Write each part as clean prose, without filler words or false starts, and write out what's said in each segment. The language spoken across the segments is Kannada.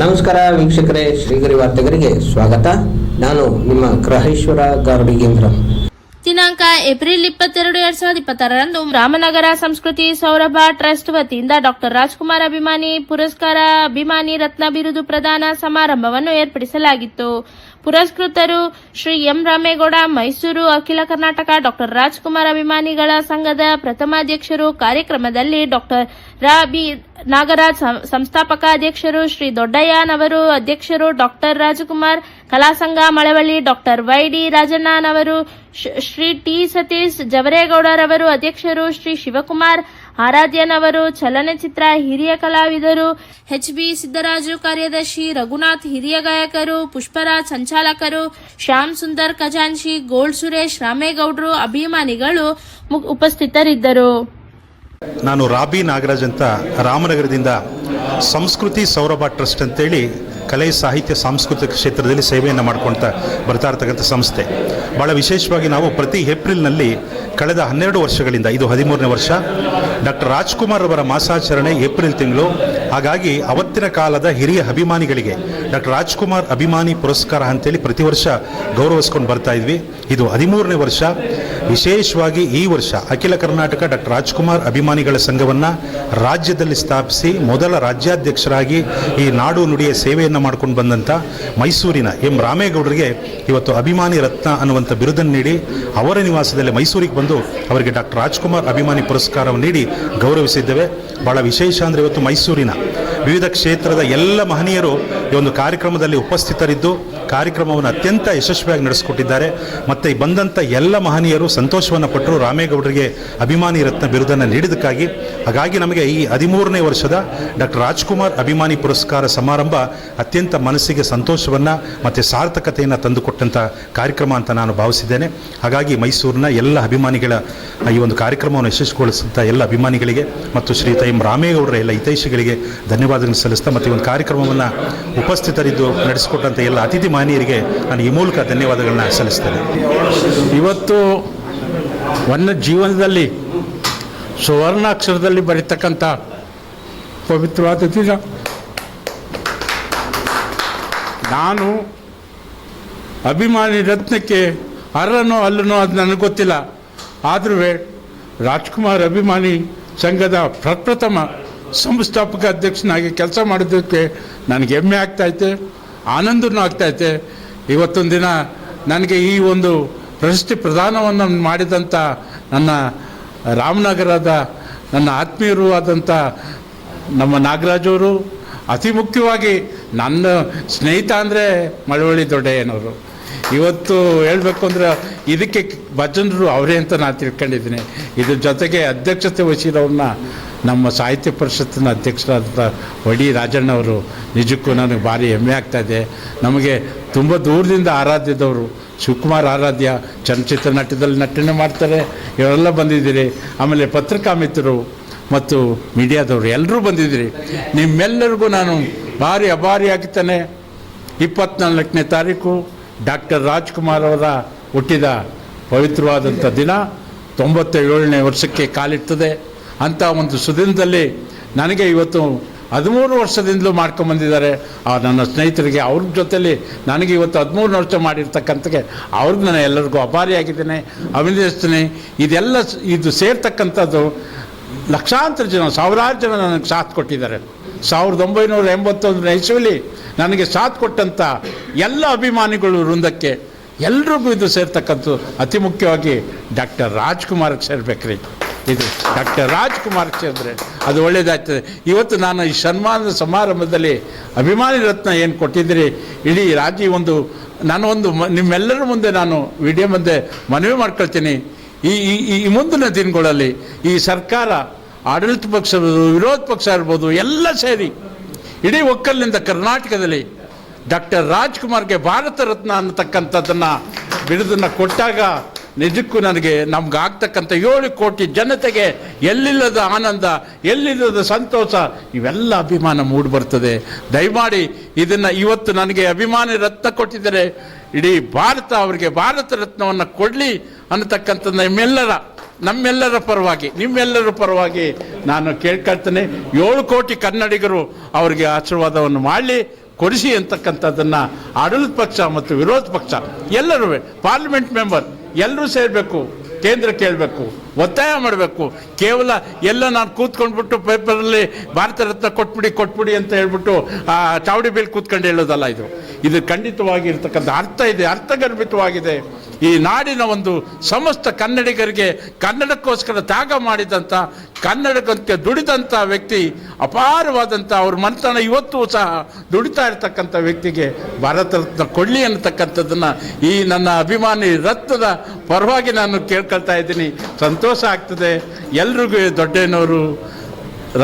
ನಮಸ್ಕಾರ ವೀಕ್ಷಕರೇ, ಶ್ರೀಗರಿ ವಾರ್ತೆಗರಿಗೆ ಸ್ವಾಗತ. ನಾನು ನಿಮ್ಮ ಗ್ರಹೇಶ್ವರ ಗಾರ್ಡಿಗೇಂದ್ರ. ದಿನಾಂಕ ಏಪ್ರಿಲ್ 22, 2026ರಂದು ರಾಮನಗರ ಸಂಸ್ಕೃತಿ ಸೌರಭ ಟ್ರಸ್ಟ್ ವತಿಯಿಂದ ಡಾಕ್ಟರ್ ರಾಜ್ಕುಮಾರ್ ಅಭಿಮಾನಿ ಪುರಸ್ಕಾರ ಅಭಿಮಾನಿ ರತ್ನ ಬಿರುದು ಪ್ರದಾನ ಸಮಾರಂಭವನ್ನು ಏರ್ಪಡಿಸಲಾಗಿತ್ತು. ಪುರಸ್ಕೃತರು ಶ್ರೀ ಎಂ ರಾಮೇಗೌಡ, ಮೈಸೂರು ಅಖಿಲ ಕರ್ನಾಟಕ ಡಾಕ್ಟರ್ ರಾಜ್ಕುಮಾರ್ ಅಭಿಮಾನಿಗಳ ಸಂಘದ ಪ್ರಥಮಾಧ್ಯಕ್ಷರು. ಕಾರ್ಯಕ್ರಮದಲ್ಲಿ ಡಾಕ್ಟರ್ ರಾ ಬಿ ನಾಗರಾಜ್, ಸಂಸ್ಥಾಪಕ ಅಧ್ಯಕ್ಷರು, ಶ್ರೀ ದೊಡ್ಡಯ್ಯನವರು ಅಧ್ಯಕ್ಷರು, doctor Rajkumar Kalasangha Malavalli, doctor Y D ರಾಜಣ್ಣನವರು, ಶ್ರೀ ಟಿ ಸತೀಶ್ ಜವರೇಗೌಡರವರು ಅಧ್ಯಕ್ಷರು, ಶ್ರೀ ಶಿವಕುಮಾರ್ ಆರಾಧ್ಯನವರು ಚಲನಚಿತ್ರ ಹಿರಿಯ ಕಲಾವಿದರು, ಎಚ್ ಬಿ ಸಿದ್ದರಾಜು ಕಾರ್ಯದರ್ಶಿ, ರಘುನಾಥ್ ಹಿರಿಯ ಗಾಯಕರು, ಪುಷ್ಪರಾಜ್ ಸಂಚಾಲಕರು, ಶ್ಯಾಮ್ ಸುಂದರ್ ಖಜಾಂಚಿ, ಗೋಲ್ಡ್ ಸುರೇಶ್, ರಾಮೇಗೌಡರು ಅಭಿಮಾನಿಗಳು ಉಪಸ್ಥಿತರಿದ್ದರು. ನಾನು ರಾಬಿ ನಾಗರಾಜ್ ಅಂತ ರಾಮನಗರದಿಂದ ಸಂಸ್ಕೃತಿ ಸೌರಭ ಟ್ರಸ್ಟ್ ಅಂತೇಳಿ ಕಲೆ ಸಾಹಿತ್ಯ ಸಾಂಸ್ಕೃತಿಕ ಕ್ಷೇತ್ರದಲ್ಲಿ ಸೇವೆಯನ್ನು ಮಾಡ್ಕೊಳ್ತಾ ಬರ್ತಾ ಇರ್ತಕ್ಕಂಥ ಸಂಸ್ಥೆ. ಭಾಳ ವಿಶೇಷವಾಗಿ ನಾವು ಪ್ರತಿ ಏಪ್ರಿಲ್ನಲ್ಲಿ ಕಳೆದ 12 ವರ್ಷಗಳಿಂದ, ಇದು 13ನೇ ವರ್ಷ, ಡಾಕ್ಟರ್ ರಾಜ್ಕುಮಾರ್ ಅವರ ಮಾಸಾಚರಣೆ ಏಪ್ರಿಲ್ ತಿಂಗಳು. ಹಾಗಾಗಿ ಅವತ್ತಿನ ಕಾಲದ ಹಿರಿಯ ಅಭಿಮಾನಿಗಳಿಗೆ ಡಾಕ್ಟರ್ ರಾಜ್ಕುಮಾರ್ ಅಭಿಮಾನಿ ಪುರಸ್ಕಾರ ಅಂತೇಳಿ ಪ್ರತಿ ವರ್ಷ ಗೌರವಿಸ್ಕೊಂಡು ಬರ್ತಾ ಇದ್ವಿ. ಇದು 13ನೇ ವರ್ಷ. ವಿಶೇಷವಾಗಿ ಈ ವರ್ಷ ಅಖಿಲ ಕರ್ನಾಟಕ ಡಾಕ್ಟರ್ ರಾಜ್ಕುಮಾರ್ ಅಭಿಮಾನಿಗಳ ಸಂಘವನ್ನು ರಾಜ್ಯದಲ್ಲಿ ಸ್ಥಾಪಿಸಿ ಮೊದಲ ರಾಜ್ಯಾಧ್ಯಕ್ಷರಾಗಿ ಈ ನಾಡು ನುಡಿಯ ಸೇವೆಯನ್ನು ಮಾಡ್ಕೊಂಡು ಬಂದಂಥ ಮೈಸೂರಿನ ಎಂ ರಾಮೇಗೌಡರಿಗೆ ಇವತ್ತು ಅಭಿಮಾನಿ ರತ್ನ ಅನ್ನುವಂಥ ಬಿರುದನ್ನು ನೀಡಿ ಅವರ ನಿವಾಸದಲ್ಲಿ ಮೈಸೂರಿಗೆ ಬಂದು ಅವರಿಗೆ ಡಾಕ್ಟರ್ ರಾಜ್ಕುಮಾರ್ ಅಭಿಮಾನಿ ಪುರಸ್ಕಾರವನ್ನು ನೀಡಿ ಗೌರವಿಸಿದ್ದೇವೆ. ಭಾಳ ವಿಶೇಷ ಅಂದರೆ ಇವತ್ತು ಮೈಸೂರಿನ ವಿವಿಧ ಕ್ಷೇತ್ರದ ಎಲ್ಲ ಮಹನೀಯರು ಈ ಒಂದು ಕಾರ್ಯಕ್ರಮದಲ್ಲಿ ಉಪಸ್ಥಿತರಿದ್ದು ಕಾರ್ಯಕ್ರಮವನ್ನು ಅತ್ಯಂತ ಯಶಸ್ವಿಯಾಗಿ ನಡೆಸಿಕೊಟ್ಟಿದ್ದಾರೆ. ಮತ್ತು ಬಂದಂಥ ಎಲ್ಲ ಮಹನೀಯರು ಸಂತೋಷವನ್ನು ಪಟ್ಟರು ರಾಮೇಗೌಡರಿಗೆ ಅಭಿಮಾನಿ ರತ್ನ ಬಿರುದನ್ನು ನೀಡಿದ್ದಕ್ಕಾಗಿ. ಹಾಗಾಗಿ ನಮಗೆ ಈ 13ನೇ ವರ್ಷದ ಡಾಕ್ಟರ್ ರಾಜ್ಕುಮಾರ್ ಅಭಿಮಾನಿ ಪುರಸ್ಕಾರ ಸಮಾರಂಭ ಅತ್ಯಂತ ಮನಸ್ಸಿಗೆ ಸಂತೋಷವನ್ನು ಮತ್ತು ಸಾರ್ಥಕತೆಯನ್ನು ತಂದುಕೊಟ್ಟಂಥ ಕಾರ್ಯಕ್ರಮ ಅಂತ ನಾನು ಭಾವಿಸಿದ್ದೇನೆ. ಹಾಗಾಗಿ ಮೈಸೂರಿನ ಎಲ್ಲ ಅಭಿಮಾನಿಗಳ ಈ ಒಂದು ಕಾರ್ಯಕ್ರಮವನ್ನು ಯಶಸ್ವಿಗೊಳಿಸಿದಂಥ ಎಲ್ಲ ಅಭಿಮಾನಿಗಳಿಗೆ ಮತ್ತು ಶ್ರೀಯುತ ಎಂ ರಾಮೇಗೌಡರ ಎಲ್ಲ ಹಿತೈಷಿಗಳಿಗೆ ಧನ್ಯವಾದಗಳನ್ನು ಸಲ್ಲಿಸ್ತಾ ಮತ್ತು ಈ ಒಂದು ಕಾರ್ಯಕ್ರಮವನ್ನು ಉಪಸ್ಥಿತರಿದ್ದು ನಡೆಸಿಕೊಟ್ಟಂಥ ಎಲ್ಲ ಅತಿಥಿ ಮಾನ್ಯರಿಗೆ ನಾನು ಈ ಮೂಲಕ ಧನ್ಯವಾದಗಳನ್ನ ಸಲ್ಲಿಸ್ತೇನೆ. ಇವತ್ತು ನನ್ನ ಜೀವನದಲ್ಲಿ ಸುವರ್ಣಾಕ್ಷರದಲ್ಲಿ ಬರೀತಕ್ಕಂಥ ಪವಿತ್ರವಾದ ದಿನ. ನಾನು ಅಭಿಮಾನಿ ರತ್ನಕ್ಕೆ ಅರ್ಹನೋ ಅಲ್ಲನೋ ಅದು ನನಗೆ ಗೊತ್ತಿಲ್ಲ. ಆದರೂ ರಾಜ್ಕುಮಾರ್ ಅಭಿಮಾನಿ ಸಂಘದ ಪ್ರಪ್ರಥಮ ಸಂಸ್ಥಾಪಕ ಅಧ್ಯಕ್ಷನಾಗಿ ಕೆಲಸ ಮಾಡೋದಕ್ಕೆ ನನಗೆ ಹೆಮ್ಮೆ ಆಗ್ತಾಯಿದೆ, ಆನಂದನೂ ಆಗ್ತಾಯಿದೆ. ಇವತ್ತೊಂದು ದಿನ ನನಗೆ ಈ ಒಂದು ಪ್ರಶಸ್ತಿ ಪ್ರದಾನವನ್ನು ಮಾಡಿದಂಥ ನನ್ನ ರಾಮನಗರದ ನನ್ನ ಆತ್ಮೀಯರು ಆದಂಥ ನಮ್ಮ ನಾಗರಾಜವರು, ಅತಿ ಮುಖ್ಯವಾಗಿ ನನ್ನ ಸ್ನೇಹಿತ ಅಂದರೆ ಮಳವಳ್ಳಿ ದೊಡ್ಡಯ್ಯನವರು. ಇವತ್ತು ಹೇಳಬೇಕು ಅಂದರೆ ಇದಕ್ಕೆ ಭಜನರು ಅವರೇ ಅಂತ ನಾನು ತಿಳ್ಕೊಂಡಿದ್ದೀನಿ. ಇದ್ರ ಜೊತೆಗೆ ಅಧ್ಯಕ್ಷತೆ ವಹಿಸಿರೋರನ್ನ ನಮ್ಮ ಸಾಹಿತ್ಯ ಪರಿಷತ್ತಿನ ಅಧ್ಯಕ್ಷರಾದ ವಡಿ ರಾಜಣ್ಣವರು, ನಿಜಕ್ಕೂ ನನಗೆ ಭಾರಿ ಹೆಮ್ಮೆ ಆಗ್ತಾಯಿದೆ. ನಮಗೆ ತುಂಬ ದೂರದಿಂದ ಆರಾಧ್ಯದವರು, ಶಿವಕುಮಾರ್ ಆರಾಧ್ಯ ಚಲನಚಿತ್ರ ನಟದಲ್ಲಿ ನಟನೆ ಮಾಡ್ತಾರೆ, ಇವರೆಲ್ಲ ಬಂದಿದ್ದೀರಿ. ಆಮೇಲೆ ಪತ್ರಿಕಾ ಮಿತ್ರರು ಮತ್ತು ಮೀಡಿಯಾದವರು ಎಲ್ಲರೂ ಬಂದಿದ್ದೀರಿ. ನಿಮ್ಮೆಲ್ಲರಿಗೂ ನಾನು ಭಾರಿ ಅಭಾರಿಯಾಗಿದ್ದಾನೆ. 24ನೇ ತಾರೀಕು ಡಾಕ್ಟರ್ ರಾಜ್ಕುಮಾರ್ ಅವರ ಹುಟ್ಟಿದ ಪವಿತ್ರವಾದಂಥ ದಿನ, 97ನೇ ವರ್ಷಕ್ಕೆ ಕಾಲಿಡ್ತದೆ. ಅಂಥ ಒಂದು ಸುದಿನದಲ್ಲಿ ನನಗೆ ಇವತ್ತು 13 ವರ್ಷದಿಂದಲೂ ಮಾಡ್ಕೊಂಬಂದಿದ್ದಾರೆ ನನ್ನ ಸ್ನೇಹಿತರಿಗೆ. ಅವ್ರ ಜೊತೆಲಿ ನನಗೆ ಇವತ್ತು 13 ವರ್ಷ ಮಾಡಿರ್ತಕ್ಕಂಥಕ್ಕೆ ಅವ್ರಿಗೆ ನಾನು ಎಲ್ಲರಿಗೂ ಅಭಾರಿಯಾಗಿದ್ದೇನೆ, ಅಭಿನಂದಿಸ್ತೀನಿ. ಇದು ಸೇರ್ತಕ್ಕಂಥದ್ದು ಲಕ್ಷಾಂತರ ಜನ, ಸಾವಿರಾರು ಜನ ನನಗೆ ಸಾಥ್ ಕೊಟ್ಟಿದ್ದಾರೆ. 1981ನೇ ಇಸ್ವಿಲಿ ನನಗೆ ಸಾಥ್ ಕೊಟ್ಟಂಥ ಎಲ್ಲ ಅಭಿಮಾನಿಗಳು ವೃಂದಕ್ಕೆ ಎಲ್ರಿಗೂ ಇದು ಸೇರ್ತಕ್ಕಂಥದ್ದು ಅತಿ ಮುಖ್ಯವಾಗಿ ಡಾಕ್ಟರ್ ರಾಜ್ಕುಮಾರ್ಗೆ ಸೇರ್ಬೇಕ್ರಿ. ಇದು ಡಾಕ್ಟರ್ ರಾಜ್ಕುಮಾರ್ಗೆ ಸೇರಿದ್ರೆ ಅದು ಒಳ್ಳೆಯದಾಗ್ತದೆ. ಇವತ್ತು ನಾನು ಈ ಸನ್ಮಾನದ ಸಮಾರಂಭದಲ್ಲಿ ಅಭಿಮಾನಿ ರತ್ನ ಏನು ಕೊಟ್ಟಿದ್ದೀರಿ, ಇಡೀ ರಾಜ್ಯ ನಾನು ನಿಮ್ಮೆಲ್ಲರ ಮುಂದೆ ನಾನು ವಿಡಿಯೋ ಮುಂದೆ ಮನವಿ ಮಾಡ್ಕೊಳ್ತೀನಿ. ಈ ಮುಂದಿನ ದಿನಗಳಲ್ಲಿ ಈ ಸರ್ಕಾರ, ಆಡಳಿತ ಪಕ್ಷ ಇರ್ಬೋದು, ವಿರೋಧ ಪಕ್ಷ ಇರ್ಬೋದು, ಎಲ್ಲ ಸೇರಿ ಇಡೀ ಒಕ್ಕಲಿನಿಂದ ಕರ್ನಾಟಕದಲ್ಲಿ ಡಾಕ್ಟರ್ ರಾಜ್ಕುಮಾರ್ಗೆ ಭಾರತ ರತ್ನ ಅನ್ನತಕ್ಕಂಥದ್ದನ್ನು ಬಿರುದನ್ನು ಕೊಟ್ಟಾಗ ನಿಜಕ್ಕೂ ನಮ್ಗೆ ಆಗ್ತಕ್ಕಂಥ 7 ಕೋಟಿ ಜನತೆಗೆ ಎಲ್ಲಿಲ್ಲದ ಆನಂದ, ಎಲ್ಲಿಲ್ಲದ ಸಂತೋಷ, ಇವೆಲ್ಲ ಅಭಿಮಾನ ಮೂಡಿಬರ್ತದೆ. ದಯಮಾಡಿ ಇದನ್ನು ಇವತ್ತು ನನಗೆ ಅಭಿಮಾನಿ ರತ್ನ ಕೊಟ್ಟಿದ್ದಾರೆ, ಇಡೀ ಭಾರತ ಅವರಿಗೆ ಭಾರತ ರತ್ನವನ್ನು ಕೊಡಲಿ ಅನ್ನತಕ್ಕಂಥ ನಿಮ್ಮೆಲ್ಲರ ನಮ್ಮೆಲ್ಲರ ಪರವಾಗಿ ನಿಮ್ಮೆಲ್ಲರ ಪರವಾಗಿ ನಾನು ಕೇಳ್ಕೊಳ್ತೇನೆ. 7 ಕೋಟಿ ಕನ್ನಡಿಗರು ಅವರಿಗೆ ಆಶೀರ್ವಾದವನ್ನು ಮಾಡಲಿ, ಕೊಡಿಸಿ ಅಂತಕ್ಕಂಥದ್ದನ್ನು ಆಡಳಿತ ಪಕ್ಷ ಮತ್ತು ವಿರೋಧ ಪಕ್ಷ ಎಲ್ಲರೂ, ಪಾರ್ಲಿಮೆಂಟ್ ಮೆಂಬರ್ ಎಲ್ಲರೂ ಸೇರಬೇಕು, ಕೇಂದ್ರ ಕೇಳಬೇಕು, ಒತ್ತಾಯ ಮಾಡಬೇಕು. ಕೇವಲ ಎಲ್ಲ ನಾನು ಕೂತ್ಕೊಂಡ್ಬಿಟ್ಟು ಪೇಪರಲ್ಲಿ ಭಾರತ ರತ್ನ ಕೊಟ್ಬಿಡಿ ಅಂತ ಹೇಳ್ಬಿಟ್ಟು ಚಾವಡಿ ಬೇಲ್ ಕೂತ್ಕೊಂಡು ಹೇಳೋದಲ್ಲ. ಇದು ಖಂಡಿತವಾಗಿ ಇರ್ತಕ್ಕಂಥ ಅರ್ಥ ಇದೆ, ಅರ್ಥಗರ್ಭಿತವಾಗಿದೆ. ಈ ನಾಡಿನ ಒಂದು ಸಮಸ್ತ ಕನ್ನಡಿಗರಿಗೆ ಕನ್ನಡಕ್ಕೋಸ್ಕರ ತ್ಯಾಗ ಮಾಡಿದಂಥ, ಕನ್ನಡಕ್ಕೆ ದುಡಿದಂಥ ವ್ಯಕ್ತಿ, ಅಪಾರವಾದಂಥ ಅವ್ರ ಮನೆತನ ಇವತ್ತೂ ಸಹ ದುಡಿತಾ ಇರ್ತಕ್ಕಂಥ ವ್ಯಕ್ತಿಗೆ ಭಾರತ ರತ್ನ ಕೊಡಲಿ ಅನ್ನತಕ್ಕಂಥದ್ದನ್ನು ಈ ನನ್ನ ಅಭಿಮಾನಿ ರತ್ನದ ಪರವಾಗಿ ನಾನು ಕೇಳ್ಕೊಳ್ತಾ ಇದ್ದೀನಿ. ಸಂತೋಷ ಆಗ್ತದೆ ಎಲ್ರಿಗೂ. ದೊಡ್ಡಯ್ಯನವರು,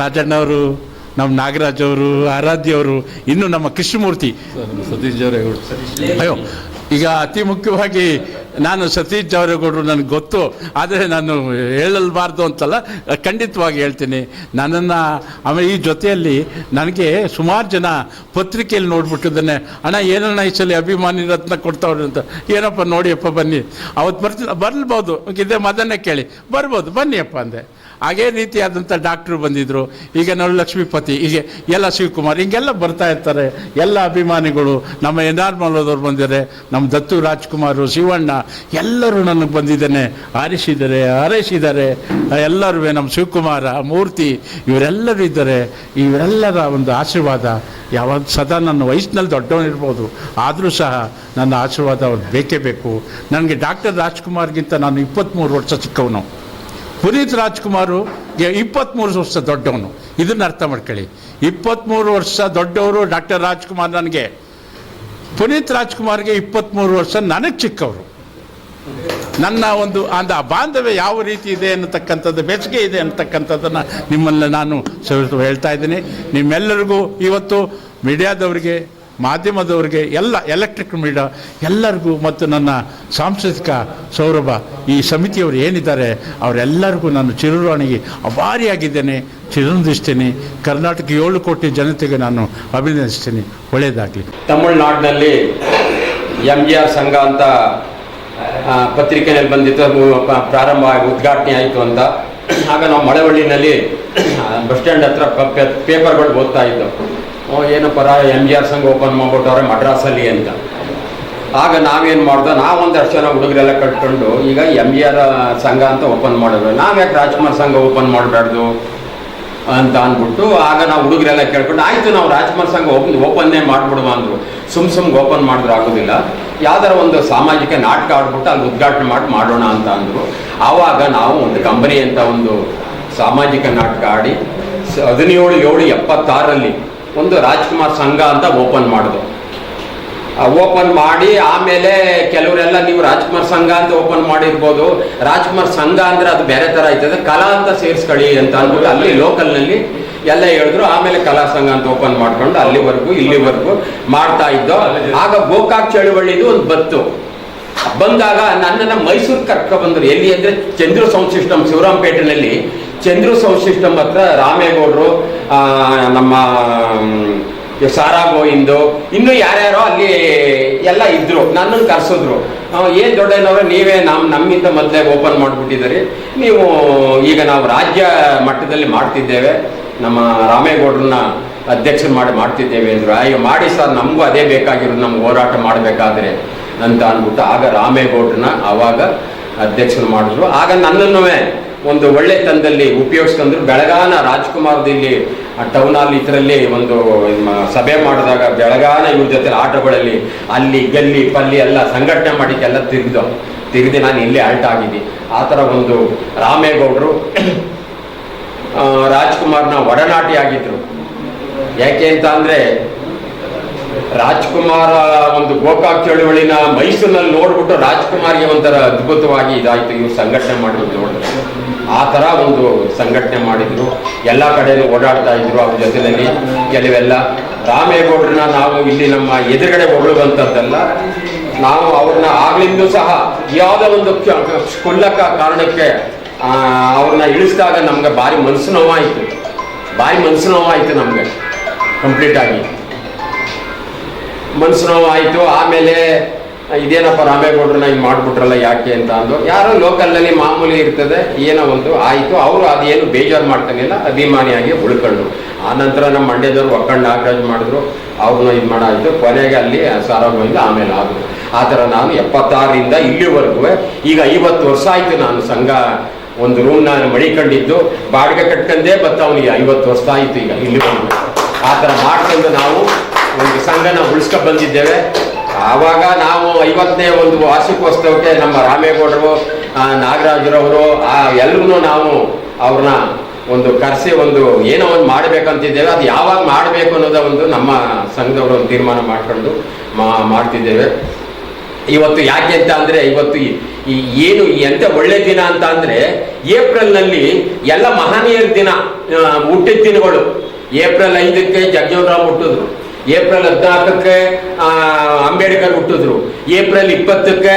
ರಾಜಣ್ಣವರು, ನಮ್ಮ ನಾಗರಾಜ್ ಅವರು, ಆರಾಧ್ಯವರು, ಇನ್ನು ನಮ್ಮ ಕೃಷ್ಣಮೂರ್ತಿ, ಸತೀಶ್ ಜಾವರೇಗೌಡರು. ಅಯ್ಯೋ, ಈಗ ಅತಿ ಮುಖ್ಯವಾಗಿ ನಾನು ಸತೀಶ್ ಜಾವರೇಗೌಡರು ನನಗೆ ಗೊತ್ತು, ಆದರೆ ನಾನು ಹೇಳಲ್ಬಾರ್ದು ಅಂತಲ್ಲ, ಖಂಡಿತವಾಗಿ ಹೇಳ್ತೀನಿ. ನನ್ನನ್ನು ಆಮೇಲೆ ಈ ಜೊತೆಯಲ್ಲಿ ನನಗೆ ಸುಮಾರು ಜನ ಪತ್ರಿಕೆಯಲ್ಲಿ ನೋಡ್ಬಿಟ್ಟಿದ್ದಾನೆ, ಅಣ್ಣ ಏನಣ್ಣ ಈ ಸಲ ಅಭಿಮಾನಿ ರತ್ನ ಕೊಡ್ತಾವ್ರೆ ಅಂತ. ಏನಪ್ಪ ನೋಡಿಯಪ್ಪ ಬನ್ನಿ, ಅವತ್ತು ಬರ್ಬೋದು, ಇದೇ ಮದನ್ನೇ ಕೇಳಿ ಬರ್ಬೋದು, ಬನ್ನಿಯಪ್ಪ ಅಂದೆ. ಹಾಗೇ ರೀತಿಯಾದಂಥ ಡಾಕ್ಟ್ರು ಬಂದಿದ್ದರು, ಈಗ ನಾವು ಲಕ್ಷ್ಮೀಪತಿ, ಹೀಗೆ ಎಲ್ಲ ಶಿವಕುಮಾರ್, ಹಿಂಗೆಲ್ಲ ಬರ್ತಾ ಇರ್ತಾರೆ ಎಲ್ಲ ಅಭಿಮಾನಿಗಳು. ನಮ್ಮ NR ಮಲ್ಲೋದವ್ರು ಬಂದಿದ್ದಾರೆ, ನಮ್ಮ ದತ್ತು ರಾಜ್ಕುಮಾರು, ಶಿವಣ್ಣ ಎಲ್ಲರೂ ನನಗೆ ಬಂದಿದ್ದೇನೆ, ಹಾರೈಸಿದ್ದಾರೆ ಎಲ್ಲರೂ. ನಮ್ಮ ಶಿವಕುಮಾರ, ಮೂರ್ತಿ ಇವರೆಲ್ಲರೂ ಇದ್ದಾರೆ. ಇವರೆಲ್ಲರ ಒಂದು ಆಶೀರ್ವಾದ ಯಾವಾಗ ಸದಾ ನನ್ನ ವಯಸ್ಸಿನಲ್ಲಿ ದೊಡ್ಡವನಿರ್ಬೋದು, ಆದರೂ ಸಹ ನನ್ನ ಆಶೀರ್ವಾದ ಅವ್ರು ಬೇಕೇ ಬೇಕು. ನನಗೆ ಡಾಕ್ಟರ್ ರಾಜ್ಕುಮಾರ್ಗಿಂತ ನಾನು 23 ವರ್ಷ ಚಿಕ್ಕವನು, ಪುನೀತ್ ರಾಜ್ಕುಮಾರು 23 ವರ್ಷ ದೊಡ್ಡವನು. ಇದನ್ನು ಅರ್ಥ ಮಾಡ್ಕೊಳ್ಳಿ, 23 ವರ್ಷ ದೊಡ್ಡವರು ಡಾಕ್ಟರ್ ರಾಜ್ಕುಮಾರ್ ನನಗೆ, ಪುನೀತ್ ರಾಜ್ಕುಮಾರ್ಗೆ 23 ವರ್ಷ ನನಗೆ ಚಿಕ್ಕವರು. ನನ್ನ ಒಂದು ಬಾಂಧವ್ಯ ಯಾವ ರೀತಿ ಇದೆ ಅನ್ನತಕ್ಕಂಥದ್ದು, ಬೆಚ್ಚಗೆ ಇದೆ ಅನ್ನತಕ್ಕಂಥದ್ದನ್ನು ನಿಮ್ಮಲ್ಲಿ ನಾನು ಹೇಳ್ತಾ ಇದ್ದೀನಿ. ನಿಮ್ಮೆಲ್ಲರಿಗೂ ಇವತ್ತು ಮೀಡಿಯಾದವರಿಗೆ, ಮಾಧ್ಯಮದವರಿಗೆ, ಎಲ್ಲ ಎಲೆಕ್ಟ್ರಿಕ್ ಮೀಡಿಯಾ ಎಲ್ಲರಿಗೂ, ಮತ್ತು ನನ್ನ ಸಾಂಸ್ಕೃತಿಕ ಸೌರಭ ಈ ಸಮಿತಿಯವರು ಏನಿದ್ದಾರೆ ಅವರೆಲ್ಲರಿಗೂ ನಾನು ಚಿರಋಣಿಗೆ ಅಭಾರಿಯಾಗಿದ್ದೇನೆ, ಚಿರಂದಿಸ್ತೀನಿ. ಕರ್ನಾಟಕ 7 ಕೋಟಿ ಜನತೆಗೆ ನಾನು ಅಭಿನಂದಿಸ್ತೀನಿ. ಒಳ್ಳೆಯದಾಗಲಿ. ತಮಿಳುನಾಡಿನಲ್ಲಿ MGR ಸಂಘ ಅಂತ ಪತ್ರಿಕೆಯಲ್ಲಿ ಬಂದಿತ್ತು, ಪ್ರಾರಂಭ ಉದ್ಘಾಟನೆ ಆಯಿತು ಅಂತ. ಆಗ ನಾವು ಮಳವಳ್ಳಿನಲ್ಲಿ ಬಸ್ ಸ್ಟ್ಯಾಂಡ್ ಹತ್ರ ಪೇಪರ್ಗಳು ಓದ್ತಾ ಇದ್ದವು. ಏನಪ್ಪ MGR ಸಂಘ ಓಪನ್ ಮಾಡ್ಬಿಟ್ಟವ್ರೆ ಮಡ್ರಾಸಲ್ಲಿ ಅಂತ. ಆಗ ನಾವೇನು ಮಾಡ್ದೋ, ನಾವೊಂದಷ್ಟು ಜನ ಹುಡುಗರೆಲ್ಲ ಕಟ್ಕೊಂಡು ಈಗ MGR ಸಂಘ ಅಂತ ಓಪನ್ ಮಾಡಿದ್ರು, ನಾವ್ಯಾಕೆ ರಾಜ್ಕುಮಾರ್ ಸಂಘ ಓಪನ್ ಮಾಡಬಾರ್ದು ಅಂತ ಅಂದ್ಬಿಟ್ಟು ಆಗ ನಾವು ಹುಡುಗರೆಲ್ಲ ಕೇಳ್ಕೊಂಡು, ಆಯಿತು ನಾವು ರಾಜ್ಕುಮಾರ್ ಸಂಘ ಓಪನ್ನೇ ಮಾಡಿಬಿಡುವ ಅಂದರು. ಸುಮ್ಗೆ ಓಪನ್ ಮಾಡಿದ್ರು ಆಗೋದಿಲ್ಲ, ಯಾವ್ದಾರ ಒಂದು ಸಾಮಾಜಿಕ ನಾಟಕ ಆಡ್ಬಿಟ್ಟು ಅಲ್ಲಿ ಉದ್ಘಾಟನೆ ಮಾಡೋಣ ಅಂತ ಅಂದರು. ಆವಾಗ ನಾವು ಒಂದು ಕಂಬನಿ ಅಂತ ಒಂದು ಸಾಮಾಜಿಕ ನಾಟಕ ಆಡಿ 17/7/76 ಒಂದು ರಾಜ್ಕುಮಾರ್ ಸಂಘ ಅಂತ ಓಪನ್ ಮಾಡಿದ್ರು. ಓಪನ್ ಮಾಡಿ ಆಮೇಲೆ ಕೆಲವರೆಲ್ಲ ನೀವು ರಾಜ್ಕುಮಾರ್ ಸಂಘ ಅಂತ ಓಪನ್ ಮಾಡಿರ್ಬೋದು, ರಾಜ್ಕುಮಾರ್ ಸಂಘ ಅಂದರೆ ಅದು ಬೇರೆ ಥರ ಆಯ್ತದೆ, ಕಲಾ ಅಂತ ಸೇರಿಸ್ಕೊಳ್ಳಿ ಅಂತ ಅಂದ್ಬಿಟ್ಟು ಅಲ್ಲಿ ಲೋಕಲ್ನಲ್ಲಿ ಎಲ್ಲ ಹೇಳಿದ್ರು. ಆಮೇಲೆ ಕಲಾ ಸಂಘ ಅಂತ ಓಪನ್ ಮಾಡ್ಕೊಂಡು ಇಲ್ಲಿವರೆಗೂ ಮಾಡ್ತಾ ಇದ್ದೋ. ಆಗ ಗೋಕಾಕ್ ಚಳುವಳಿದು ಒಂದು ಬಂದಾಗ ನನ್ನನ್ನು ಮೈಸೂರು ಕರ್ಕೊಬಂದರು. ಎಲ್ಲಿ ಅಂದರೆ ಚಂದ್ರು ಸೌಂಡ್ ಸಿಸ್ಟಮ್, ಶಿವರಾಂಪೇಟೆನಲ್ಲಿ ಚಂದ್ರು ಸೌಂಡ್ ಸಿಸ್ಟಮ್ ಹತ್ರ ರಾಮೇಗೌಡರು, ನಮ್ಮ ಸಾರಾ ಗೋವಿಂದು, ಇನ್ನೂ ಯಾರ್ಯಾರೋ ಅಲ್ಲಿ ಎಲ್ಲ ಇದ್ರು. ನನ್ನನ್ನು ಕರೆಸಿದ್ರು, ಏನು ದೊಡ್ಡನವ್ರೆ ನೀವೇ ನಮ್ಮಿಂದ ಮೊದಲೇ ಓಪನ್ ಮಾಡಿಬಿಟ್ಟಿದ್ದೀರಿ, ನೀವು ಈಗ ನಾವು ರಾಜ್ಯ ಮಟ್ಟದಲ್ಲಿ ಮಾಡ್ತಿದ್ದೇವೆ, ನಮ್ಮ ರಾಮೇಗೌಡರನ್ನ ಅಧ್ಯಕ್ಷರು ಮಾಡ್ತಿದ್ದೇವೆ ಅಂದರು. ಅಯ್ಯೋ ಮಾಡಿ ಸರ್, ನಮಗೂ ಅದೇ ಬೇಕಾಗಿರೋದು, ನಮ್ಗೆ ಹೋರಾಟ ಮಾಡಬೇಕಾದ್ರೆ ಅಂತ ಅಂದ್ಬಿಟ್ಟು ಆಗ ರಾಮೇಗೌಡರನ್ನ ಆವಾಗ ಅಧ್ಯಕ್ಷರು ಮಾಡಿದ್ರು. ಆಗ ನನ್ನನ್ನು ಒಂದು ಒಳ್ಳೆ ತಂದಲ್ಲಿ ಉಪಯೋಗಿಸ್ಕೊಂಡ್ರು. ಬೆಳಗಾನ ರಾಜ್ಕುಮಾರ್ದಲ್ಲಿ ಟೌನ್ ಹಾಲ್ ಇದರಲ್ಲಿ ಒಂದು ಸಭೆ ಮಾಡಿದಾಗ ಬೆಳಗಾನ ಇವ್ರ ಜೊತೆ ಆಟೋಗಳಲ್ಲಿ ಅಲ್ಲಿ ಗಲ್ಲಿ ಪಲ್ಲಿ ಎಲ್ಲ ಸಂಘಟನೆ ಮಾಡಿಕ್ಕೆಲ್ಲ ತಿರುಗಿ ನಾನು ಇಲ್ಲೇ ಆಲ್ಟ್ ಆಗಿದ್ದೆ. ಆ ಥರ ಒಂದು ರಾಮೇಗೌಡರು ರಾಜ್ಕುಮಾರ್ನ ಒಡನಾಟಿ ಆಗಿದ್ರು. ಯಾಕೆ ಅಂತ ಅಂದರೆ ರಾಜ್ಕುಮಾರ ಒಂದು ಗೋಕಾಕ್ ಚಳುವಳಿನ ಮೈಸೂರಿನಲ್ಲಿ ನೋಡ್ಬಿಟ್ಟು ರಾಜ್ಕುಮಾರ್ಗೆ ಒಂಥರ ಅದ್ಭುತವಾಗಿ ಇದಾಯಿತು, ಇವ್ರು ಸಂಘಟನೆ ಮಾಡಿದ್ರು ನೋಡಿದ್ರೆ. ಆ ಥರ ಒಂದು ಸಂಘಟನೆ ಮಾಡಿದ್ರು, ಎಲ್ಲ ಕಡೆಯೂ ಓಡಾಡ್ತಾ ಇದ್ರು. ಅವ್ರ ಜೊತೆಯಲ್ಲಿ ಕೆಲವೆಲ್ಲ ರಾಮೇಗೌಡರನ್ನ ನಾವು ಇಲ್ಲಿ ನಮ್ಮ ಎದುರುಗಡೆ ಹೊರಡುವಂಥದ್ದಲ್ಲ, ನಾವು ಅವ್ರನ್ನ ಆಗ್ಲಿಂದೂ ಸಹ ಯಾವುದೋ ಒಂದು ಕ್ಷುಲ್ಲಕ ಕಾರಣಕ್ಕೆ ಅವ್ರನ್ನ ಇಳಿಸಿದಾಗ ನಮ್ಗೆ ಭಾರಿ ಮನಸ್ಸು ನೋವಾಯಿತು ನಮಗೆ ಕಂಪ್ಲೀಟಾಗಿ ಮನಸ್ಸು ನೋವಾಯಿತು. ಆಮೇಲೆ ಇದೇನಪ್ಪ ರಾಮೇಗೌಡ್ರನ್ನ ಹಿಂಗೆ ಮಾಡ್ಬಿಟ್ರಲ್ಲ ಯಾಕೆ ಅಂತ ಅಂದು, ಯಾರೋ ಲೋಕಲ್ನಲ್ಲಿ ಮಾಮೂಲಿ ಇರ್ತದೆ, ಏನೋ ಒಂದು ಆಯಿತು. ಅವರು ಅದೇನು ಬೇಜಾರು ಮಾಡ್ತಾನಿಲ್ಲ, ಅಭಿಮಾನಿಯಾಗಿ ಉಳ್ಕೊಂಡ್ರು. ಆ ನಂತರ ನಮ್ಮ ಮಂಡ್ಯದವ್ರು ಒಕ್ಕಂಡು ನಾಗರಾಜ್ ಮಾಡಿದ್ರು, ಅವ್ರನ್ನ ಇದು ಮಾಡಾಯಿತು. ಕೊನೆಗೆ ಅಲ್ಲಿ ಸಾರಾಭದಿಂದ ಆಮೇಲೆ ಆದರು. ಆ ಥರ ನಾನು 76ರಿಂದ ಇಲ್ಲಿವರೆಗೂ ಈಗ 50 ವರ್ಷ ಆಯಿತು ನಾನು ಸಂಘ ಒಂದು ರೂಮ್ ನಾನು ಮಡಿಕೊಂಡಿದ್ದು, ಬಾಡಿಗೆ ಕಟ್ಕೊಂಡೇ ಅವನಿಗೆ 50 ವರ್ಷ ಆಯಿತು ಈಗ ಇಲ್ಲಿವರೆಗೂ. ಆ ಥರ ಮಾಡ್ಕೊಂಡು ನಾವು ಒಂದು ಸಂಘನ ಉಳಿಸ್ಕೊಂಡು ಬಂದಿದ್ದೇವೆ. ಆವಾಗ ನಾವು 50ನೇ ಒಂದು ವಾರ್ಷಿಕೋತ್ಸವಕ್ಕೆ ನಮ್ಮ ರಾಮೇಗೌಡರು, ನಾಗರಾಜರವರು ಎಲ್ರೂ ನಾವು ಅವ್ರನ್ನ ಒಂದು ಕರೆಸಿ ಒಂದು ಏನೋ ಒಂದು ಮಾಡಬೇಕಂತಿದ್ದೇವೆ. ಅದು ಯಾವಾಗ ಮಾಡಬೇಕು ಅನ್ನೋದ ಒಂದು ನಮ್ಮ ಸಂಘದವರು ಒಂದು ತೀರ್ಮಾನ ಮಾಡ್ಕೊಂಡು ಮಾಡ್ತಿದ್ದೇವೆ. ಇವತ್ತು ಯಾಕೆ ಅಂತ ಅಂದರೆ, ಇವತ್ತು ಈ ಏನು ಎಂತ ಒಳ್ಳೆ ದಿನ ಅಂತ ಅಂದರೆ, ಏಪ್ರಿಲ್ನಲ್ಲಿ ಎಲ್ಲ ಮಹನೀಯರ ದಿನ, ಹುಟ್ಟಿದ ದಿನಗಳು. ಏಪ್ರಿಲ್ 5ಕ್ಕೆ ಜಗಜೀವನರಾಮ್ ಹುಟ್ಟಿದ್ರು, ಏಪ್ರಿಲ್ 14ಕ್ಕೆ ಅಂಬೇಡ್ಕರ್ ಹುಟ್ಟಿದ್ರು, ಏಪ್ರಿಲ್ 20ಕ್ಕೆ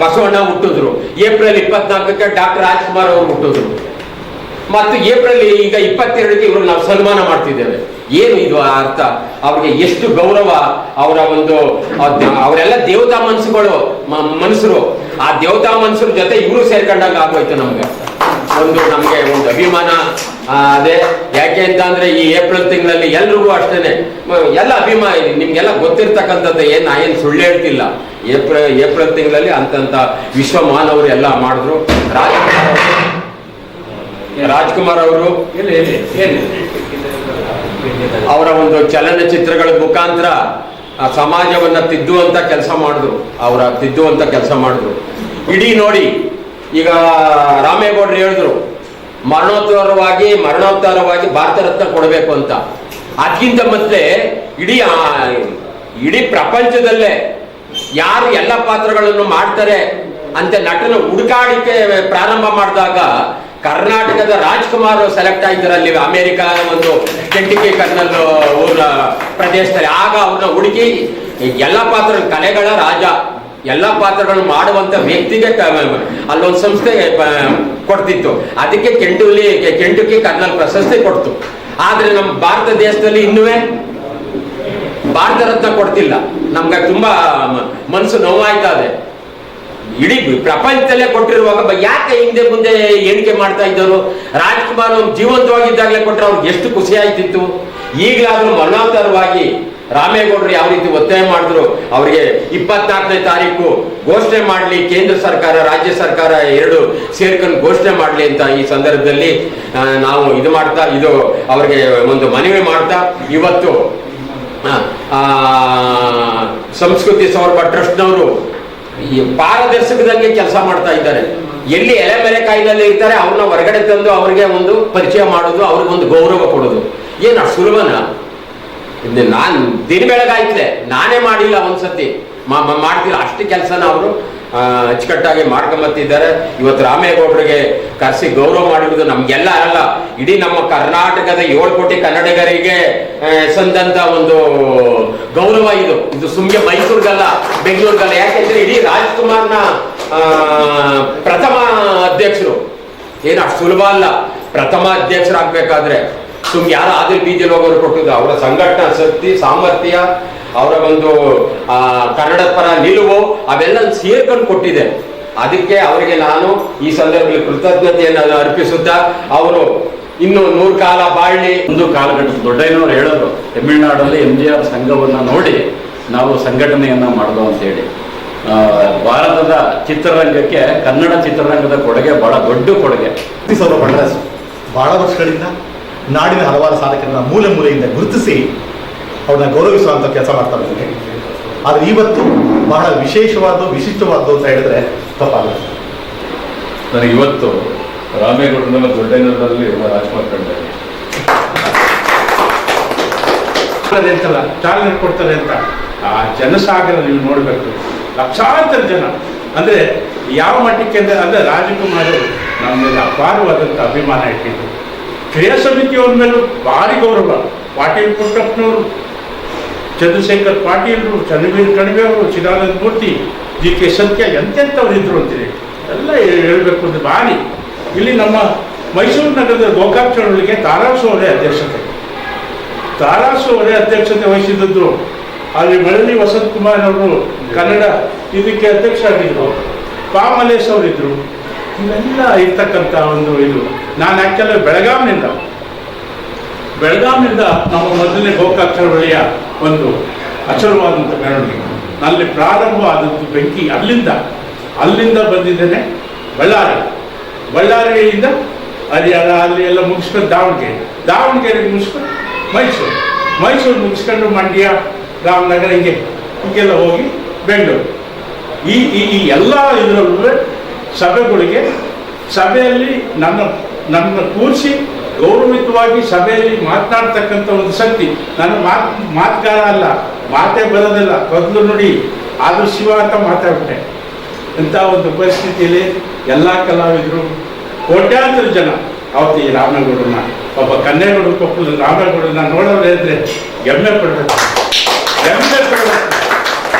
ಬಸವಣ್ಣ ಹುಟ್ಟಿದ್ರು, ಏಪ್ರಿಲ್ 24ಕ್ಕೆ ಡಾಕ್ಟರ್ ರಾಜ್ಕುಮಾರ್ ಅವರು ಹುಟ್ಟಿದ್ರು, ಮತ್ತು ಏಪ್ರಿಲ್ ಈಗ 22ಕ್ಕೆ ಇವರು ನಾವು ಸನ್ಮಾನ ಮಾಡ್ತಿದ್ದೇವೆ. ಏನು ಇದು ಅರ್ಥ? ಅವ್ರಿಗೆ ಎಷ್ಟು ಗೌರವ, ಅವರ ಒಂದು ಅವರೆಲ್ಲ ದೇವತಾ ಮನಸ್ಸುಗಳು, ಮನುಷ್ಯರು. ಆ ದೇವತಾ ಮನುಷ್ಯರ ಜೊತೆ ಇವರು ಸೇರ್ಕೊಂಡಾಗ ಆಗೋಯ್ತು ನಮ್ಗೆ ಒಂದು ಅಭಿಮಾನ. ಅದೇ ಯಾಕೆ ಅಂತ ಅಂದ್ರೆ, ಈ ಏಪ್ರಿಲ್ ತಿಂಗಳಲ್ಲಿ ಎಲ್ರಿಗೂ ಅಷ್ಟೇನೆ ಎಲ್ಲ ಅಭಿಮಾನಿ, ನಿಮ್ಗೆಲ್ಲ ಗೊತ್ತಿರ್ತಕ್ಕಂಥದ್ದು, ನಾ ಏನು ಸುಳ್ಳು ಹೇಳ್ತಿಲ್ಲ. ಏಪ್ರಿಲ್ ತಿಂಗಳಲ್ಲಿ ಅಂತಂತ ವಿಶ್ವ ಮಾನವರು ಎಲ್ಲ ಮಾಡಿದ್ರು. ರಾಜ್ಕುಮಾರ್ ಅವರು ಅವರ ಒಂದು ಚಲನಚಿತ್ರಗಳ ಮುಖಾಂತರ ಸಮಾಜವನ್ನ ತಿದ್ದುವಂತ ಕೆಲಸ ಮಾಡಿದ್ರು. ಇಡೀ ನೋಡಿ, ಈಗ ರಾಮೇಗೌಡರು ಹೇಳಿದ್ರು ಮರಣೋತ್ತರವಾಗಿ ಭಾರತ ರತ್ನ ಕೊಡಬೇಕು ಅಂತ. ಅದಕ್ಕಿಂತ ಮತ್ತೆ ಇಡೀ ಪ್ರಪಂಚದಲ್ಲೇ ಯಾರು ಎಲ್ಲ ಪಾತ್ರಗಳನ್ನು ಮಾಡ್ತಾರೆ ಅಂತ ನಟನ ಹುಡುಕಾಡಿಕೆ ಪ್ರಾರಂಭ ಮಾಡಿದಾಗ ಕರ್ನಾಟಕದ ರಾಜ್ಕುಮಾರ್ ಸೆಲೆಕ್ಟ್ ಆಗಿದ್ದಾರೆ ಅಲ್ಲಿ ಅಮೆರಿಕಾದ ಒಂದು ಕೆಂಟಕಿ ಕರ್ನಲ್ ಊರ ಪ್ರದೇಶದಲ್ಲಿ. ಆಗ ಅವ್ರನ್ನ ಹುಡುಕಿ ಎಲ್ಲ ಪಾತ್ರ, ಕಲೆಗಳ ರಾಜ, ಎಲ್ಲ ಪಾತ್ರಗಳನ್ನು ಮಾಡುವಂತ ವ್ಯಕ್ತಿಗೆ ಅಲ್ಲೊಂದು ಸಂಸ್ಥೆ ಕೊಡ್ತಿತ್ತು. ಅದಕ್ಕೆ ಕೆಂಟಕಿ ಕರ್ನಲ್ ಪ್ರಶಸ್ತಿ ಕೊಡ್ತು. ಆದ್ರೆ ನಮ್ಮ ಭಾರತ ದೇಶದಲ್ಲಿ ಇನ್ನುವೇ ಭಾರತ ರತ್ನ ಕೊಡ್ತಿಲ್ಲ. ನಮ್ಗೆ ತುಂಬಾ ಮನಸ್ಸು ನೋವಾಯ್ತಾ ಇದೆ. ಇಡೀ ಪ್ರಪಂಚದಲ್ಲೇ ಕೊಟ್ಟಿರುವಾಗ ಯಾಕೆ ಹಿಂದೆ ಮುಂದೆ ಎಣಿಕೆ ಮಾಡ್ತಾ ಇದ್ದರು? ರಾಜ್ಕುಮಾರ್ ಜೀವಂತವಾಗಿದ್ದಾಗಲೇ ಕೊಟ್ಟರೆ ಅವ್ರಿಗೆ ಎಷ್ಟು ಖುಷಿ ಆಯ್ತಿತ್ತು. ಈಗಲಾದ್ರೂ ಮರಣೋತ್ತರವಾಗಿ ರಾಮೇಗೌಡರು ಯಾವ ರೀತಿ ಒತ್ತಾಯ ಮಾಡಿದ್ರು, ಅವರಿಗೆ 24ನೇ ತಾರೀಕು ಘೋಷಣೆ ಮಾಡಲಿ, ಕೇಂದ್ರ ಸರ್ಕಾರ ರಾಜ್ಯ ಸರ್ಕಾರ ಎರಡು ಸೇರ್ಕೊಂಡು ಘೋಷಣೆ ಮಾಡಲಿ ಅಂತ ಈ ಸಂದರ್ಭದಲ್ಲಿ ನಾವು ಇದು ಅವರಿಗೆ ಒಂದು ಮನವಿ ಮಾಡ್ತಾ, ಇವತ್ತು ಸಂಸ್ಕೃತಿ ಸೌರಭ ಟ್ರಸ್ಟ್ನವರು ಈ ಪಾರದರ್ಶಕದಂಗೆ ಕೆಲಸ ಮಾಡ್ತಾ ಇದ್ದಾರೆ. ಎಲ್ಲಿ ಎಲೆಮೆಲೆ ಕಾಯಿಲೆಯಲ್ಲಿ ಇರ್ತಾರೆ ಅವ್ರನ್ನ ಹೊರಗಡೆ ತಂದು ಅವ್ರಿಗೆ ಒಂದು ಪರಿಚಯ ಮಾಡೋದು, ಅವ್ರಿಗೊಂದು ಗೌರವ ಕೊಡೋದು ಏನು ಅಷ್ಟು ಸುಲಭನ? ನಾನು ದಿನ ಬೆಳಗಾಯ್ತದೆ, ನಾನೇ ಮಾಡಿಲ್ಲ ಒಂದ್ಸತಿ, ಮಾಡ್ತಿಲ್ಲ. ಅಷ್ಟು ಕೆಲಸನ ಅವರು ಅಚ್ಚುಕಟ್ಟಾಗಿ ಮಾಡ್ಕೊಂಬತ್ತಿದ್ದಾರೆ. ಇವತ್ತು ರಾಮೇಗೌಡರಿಗೆ ಕರೆಸಿ ಗೌರವ ಮಾಡಿರುವುದು ನಮ್ಗೆಲ್ಲ ಅಲ್ಲ, ಇಡೀ ನಮ್ಮ ಕರ್ನಾಟಕದ 7 ಕೋಟಿ ಕನ್ನಡಿಗರಿಗೆ ಸಂದಂತ ಒಂದು ಗೌರವ ಇದು ಸುಮ್ಗೆ ಮೈಸೂರಿಗಲ್ಲ, ಬೆಂಗಳೂರಿಗಲ್ಲ. ಯಾಕೆಂದ್ರೆ ಇಡೀ ರಾಜ್ಕುಮಾರ್ನ ಪ್ರಥಮ ಅಧ್ಯಕ್ಷರು, ಏನು ಅಷ್ಟು ಸುಲಭ ಅಲ್ಲ. ಪ್ರಥಮ ಅಧ್ಯಕ್ಷರಾಗಬೇಕಾದ್ರೆ ಸುಮ್ಗೆ ಯಾರು ಆದಿಲ್ ಬೀದಿಲ್ ಹೋಗೋರು ಕೊಟ್ಟಿದ್ದು, ಅವರ ಸಂಘಟನಾ ಶಕ್ತಿ, ಸಾಮರ್ಥ್ಯ, ಅವರ ಒಂದು ಕನ್ನಡದ ಪರ ನಿಲುವು ಅವೆಲ್ಲ ಸೇರ್ಕೊಂಡು ಕೊಟ್ಟಿದೆ. ಅದಕ್ಕೆ ಅವರಿಗೆ ನಾನು ಈ ಸಂದರ್ಭದಲ್ಲಿ ಕೃತಜ್ಞತೆಯನ್ನು ಅರ್ಪಿಸುತ್ತಾ, ಅವರು ಇನ್ನು 100 ಕಾಲ ಬಾಳ್ಲಿ. ಒಂದು ಕಾಲಘಟ್ಟ ದೊಡ್ಡಯ್ಯನವರು ಹೇಳೋರು, ತಮಿಳುನಾಡಲ್ಲಿ MGR ಸಂಘವನ್ನು ನೋಡಿ ನಾವು ಸಂಘಟನೆಯನ್ನ ಮಾಡಿದೋ ಅಂತೇಳಿ. ಭಾರತದ ಚಿತ್ರರಂಗಕ್ಕೆ ಕನ್ನಡ ಚಿತ್ರರಂಗದ ಕೊಡುಗೆ ಬಹಳ ದೊಡ್ಡ ಕೊಡುಗೆ. ಸೌರಭ ಬಹಳ ವರ್ಷಗಳಿಂದ ನಾಡಿನ ಹಲವಾರು ಸಾಧಕರನ್ನ ಮೂಲೆಯಿಂದ ಗುರುತಿಸಿ ಅವ್ರನ್ನ ಗೌರವಿಸುವಂಥ ಕೆಲಸ ಮಾಡ್ತಾ ಇದ್ದಾರೆ. ಆದರೆ ಇವತ್ತು ಬಹಳ ವಿಶಿಷ್ಟವಾದ್ದು ಅಂತ ಹೇಳಿದ್ರೆ ತಪ್ಪಾಗುತ್ತೆ. ನನಗೆ ಇವತ್ತು ರಾಮೇಗೌಡನ ದೊಡ್ಡಯ್ಯನವರಲ್ಲಿ ರಾಜ್ಕುಮಾರ್ ಕಂಡೆ ಅಂತಲ್ಲ, ಚಾಲನೆ ಕೊಡ್ತಾರೆ ಅಂತ ಆ ಜನಸಾಗರ ನೀವು ನೋಡಬೇಕು. ಲಕ್ಷಾಂತರ ಜನ, ಅಂದ್ರೆ ಯಾವ ಮಟ್ಟಕ್ಕೆ ಅಂದ್ರೆ ರಾಜಕುಮಾರ್ ನಮ್ಮ ಮೇಲೆ ಅಪಾರವಾದಂಥ ಅಭಿಮಾನ ಇಟ್ಟಿದ್ರು. ಕ್ರಿಯಾ ಸಮಿತಿಯವ್ರ ಮೇಲೂ ಭಾರಿ ಗೌರವ. ಪಾಟೀಲ್ ಪುಟ್ಟಪ್ಪನವರು, ಚಂದ್ರಶೇಖರ್ ಪಾಟೀಲ್ರು, ಚನ್ನವೀರ್ ಕಣಿವೆ ಅವರು, ಚಿದಾನಂದ ಮೂರ್ತಿ, GK ಸತ್ಯ, ಎಂತೆಂಥವ್ರು ಇದ್ರು ಅಂತೀರಿ ಎಲ್ಲ ಹೇಳಬೇಕು ಅಂದ್ರೆ ಭಾರಿ. ಇಲ್ಲಿ ನಮ್ಮ ಮೈಸೂರು ನಗರದ ಗೋಕಾಕ್ ಚಳವಳಿಗೆ ತಾರಾಸು ಅವರೇ ಅಧ್ಯಕ್ಷತೆ ವಹಿಸಿದ್ದು ಅಲ್ಲಿ ಮಳಲಿ ವಸಂತ್ ಕುಮಾರ್ ಅವರು ಕನ್ನಡ ಇದಕ್ಕೆ ಅಧ್ಯಕ್ಷರಾಗಿದ್ರು, ಪಾ ಮಲೇಶ್ ಅವರಿದ್ರು. ಇವೆಲ್ಲ ಇರ್ತಕ್ಕಂಥ ಒಂದು ಇದು. ನಾನು ಆ್ಯಕ್ಚುಲಿ ಬೆಳಗಾವಿನಿಂದ ನಮ್ಮ ಮೊದಲನೇ ಗೋಕಾಕ್ ಚಳವಳಿಯ ಒಂದು ಅಚಲವಾದಂಥ ಮೆರವಣಿಗೆ ನಲ್ಲಿ ಪ್ರಾರಂಭವಾದಂಥ ಬೆಂಕಿ ಅಲ್ಲಿಂದ ಬಂದಿದ್ದೇನೆ. ಬಳ್ಳಾರಿಯಿಂದ ಹರಿಯಾಣ ಅಲ್ಲಿ ಎಲ್ಲ ಮುಗಿಸ್ಕೊಂಡು ದಾವಣಗೆರೆಗೆ ಮುಗಿಸ್ಕೊಂಡು ಮೈಸೂರು ಮುಗಿಸ್ಕೊಂಡು ಮಂಡ್ಯ, ರಾಮನಗರ ಹೀಗೆಲ್ಲ ಹೋಗಿ ಬೆಂಗಳೂರು. ಈ ಎಲ್ಲ ಇದರಲ್ಲೂ ಸಭೆಯಲ್ಲಿ ನನ್ನ ಕೂರಿಸಿ ಗೌರವಿತವಾಗಿ ಸಭೆಯಲ್ಲಿ ಮಾತನಾಡ್ತಕ್ಕಂಥ ಒಂದು ಶಕ್ತಿ. ನನ್ನ ಮಾತುಗಾರ ಅಲ್ಲ, ಮಾತೇ ಬರೋದಿಲ್ಲ, ಮೊದಲು ನುಡಿ ಆದರೂ ಶಿವ ಅಂತ ಮಾತಾಡ್ಬಿಟ್ಟೆ. ಇಂಥ ಒಂದು ಪರಿಸ್ಥಿತಿಯಲ್ಲಿ ಎಲ್ಲ ಕಲಾವಿದರು, ಕೋಟ್ಯಾಂತರ ಜನ ಅವತ್ತು ಈ ರಾಮನಗೌಡರನ್ನ, ಒಬ್ಬ ಕನ್ನೇಗೌಡ ಕೊಪ್ಪಳದ ರಾಮನಗೌಡರನ್ನ ನೋಡೋರೇ ಇದ್ರೆ ಹೆಮ್ಮೆ ಪಡಬೇಕು.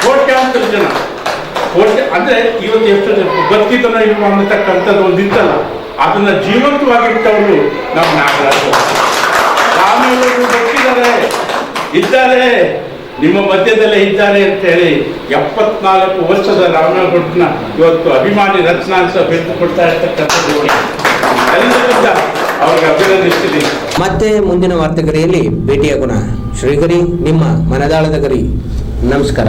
ಕೋಟ್ಯಾಂತರ ಜನ ಅಂದರೆ ಇವತ್ತು ಎಷ್ಟು ಬದುಕಿದನೋ ಇಲ್ವೋ ಅನ್ನತಕ್ಕಂಥದ್ದು ಒಂದು ಇತ್ತಲ್ಲ, ಅದನ್ನ ಜೀವಂತವಾಗಿಟ್ಟವರು ನಮ್ಮ ನಾಗರಾಜ. ರಾಮನಗೌಡರು ಇದ್ದಾರೆ, ನಿಮ್ಮ ಮಧ್ಯದಲ್ಲೇ ಇದ್ದಾರೆ ಅಂತ ಹೇಳಿ 74 ವರ್ಷದ ರಾಮನಗೌಡರನ್ನ ಇವತ್ತು ಅಭಿಮಾನಿ ರತ್ನ ಅಂತ ಬೆಳೆದು ಕೊಡ್ತಾ ಇರ್ತಕ್ಕಂಥದ್ದು ಎಲ್ಲರಿಂದ ಅವ್ರಿಗೆ ಅಭಿನಂದಿಸ್ತೀನಿ. ಮತ್ತೆ ಮುಂದಿನ ವಾರ್ತೆಗರಿಯಲ್ಲಿ ಭೇಟಿಯಾಗೋಣ. ಶ್ರೀಗರಿ, ನಿಮ್ಮ ಮನದಾಳದ ಗರಿ. ನಮಸ್ಕಾರ.